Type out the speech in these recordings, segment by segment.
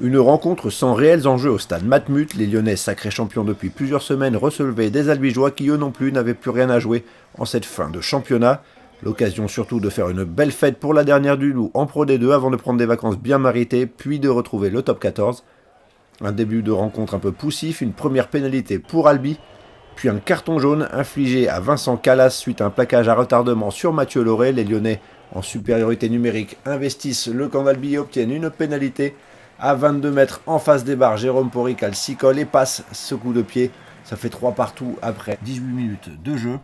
Une rencontre sans réels enjeux au stade Matmut, les Lyonnais, sacrés champions depuis plusieurs semaines, recevaient des Albigeois qui eux non plus n'avaient plus rien à jouer en cette fin de championnat. L'occasion surtout de faire une belle fête pour la dernière du Loup en Pro D2 avant de prendre des vacances bien méritées, puis de retrouver le top 14. Un début de rencontre un peu poussif, une première pénalité pour Albi, puis un carton jaune infligé à Vincent Callas suite à un plaquage à retardement sur Mathieu Lauré. Les Lyonnais, en supériorité numérique, investissent le camp d'Albi et obtiennent une pénalité. À 22 mètres en face des barres, Jérôme Porical s'y colle et passe ce coup de pied. Ça fait 3 partout après 18 minutes de jeu.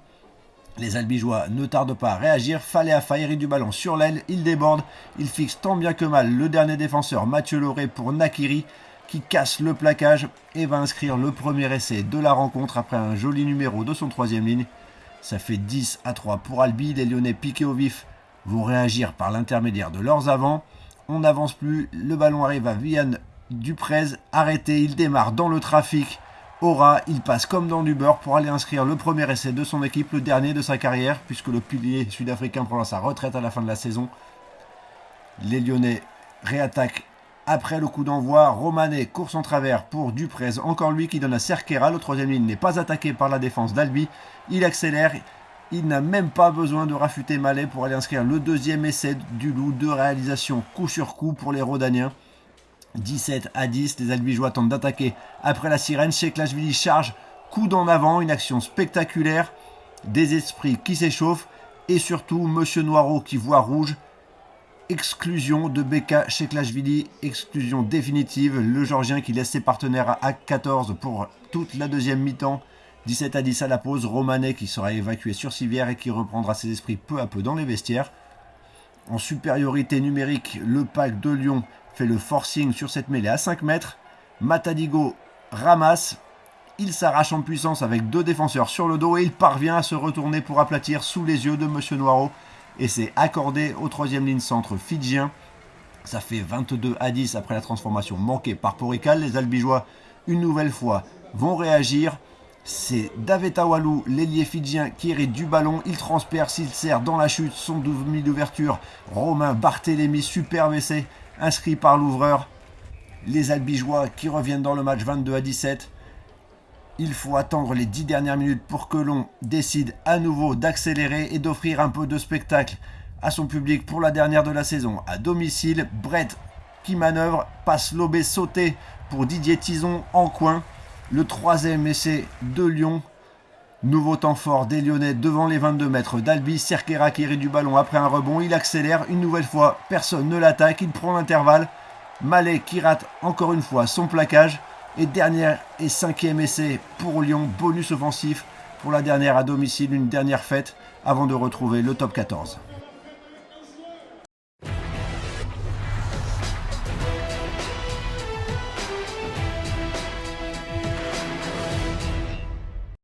Les Albigeois ne tardent pas à réagir. Fallait à Faïri du ballon sur l'aile, il déborde. Il fixe tant bien que mal le dernier défenseur Mathieu Lauré pour Nakiri qui casse le plaquage et va inscrire le premier essai de la rencontre après un joli numéro de son troisième ligne. Ça fait 10-3 pour Albi. Les Lyonnais piqués au vif vont réagir par l'intermédiaire de leurs avants. On n'avance plus, le ballon arrive à Vian Duprez, arrêté, il démarre dans le trafic. Aura, il passe comme dans du beurre pour aller inscrire le premier essai de son équipe, le dernier de sa carrière, puisque le pilier sud-africain prend sa retraite à la fin de la saison. Les Lyonnais réattaquent après le coup d'envoi. Romanet, course en travers pour Duprez, encore lui qui donne à Cerquera. Le troisième ligne n'est pas attaqué par la défense d'Albi. Il accélère. Il n'a même pas besoin de rafuter Mallet pour aller inscrire le deuxième essai du Loup. Deux réalisations coup sur coup pour les Rodaniens. 17-10, les Albigeois tentent d'attaquer après la sirène. Checklashvili charge, coude en avant, une action spectaculaire. Des esprits qui s'échauffent et surtout Monsieur Noirot qui voit rouge. Exclusion de Beka Checklashvili, exclusion définitive. Le Georgien qui laisse ses partenaires à 14 pour toute la deuxième mi-temps. 17-10 à la pause, Romanet qui sera évacué sur civière et qui reprendra ses esprits peu à peu dans les vestiaires. En supériorité numérique, le pack de Lyon fait le forcing sur cette mêlée à 5 mètres. Matadigo ramasse, il s'arrache en puissance avec deux défenseurs sur le dos et il parvient à se retourner pour aplatir sous les yeux de Monsieur Noirot. Et c'est accordé au troisième ligne centre fidjien. Ça fait 22-10 après la transformation manquée par Porical. Les Albigeois, une nouvelle fois, vont réagir. C'est David Awalou, l'ailier fidjien, qui hérite du ballon. Il transperce, il sert dans la chute son demi d'ouverture. Romain Barthélémy, superbe essai, inscrit par l'ouvreur. Les Albigeois qui reviennent dans le match 22-17. Il faut attendre les 10 dernières minutes pour que l'on décide à nouveau d'accélérer et d'offrir un peu de spectacle à son public pour la dernière de la saison. À domicile, Brett qui manœuvre, passe lobé sauté pour Didier Tison en coin. Le troisième essai de Lyon. Nouveau temps fort des Lyonnais devant les 22 mètres d'Albi. Cerquera qui hérite du ballon après un rebond. Il accélère une nouvelle fois. Personne ne l'attaque. Il prend l'intervalle. Mallet qui rate encore une fois son plaquage. Et dernier et cinquième essai pour Lyon. Bonus offensif pour la dernière à domicile. Une dernière fête avant de retrouver le top 14.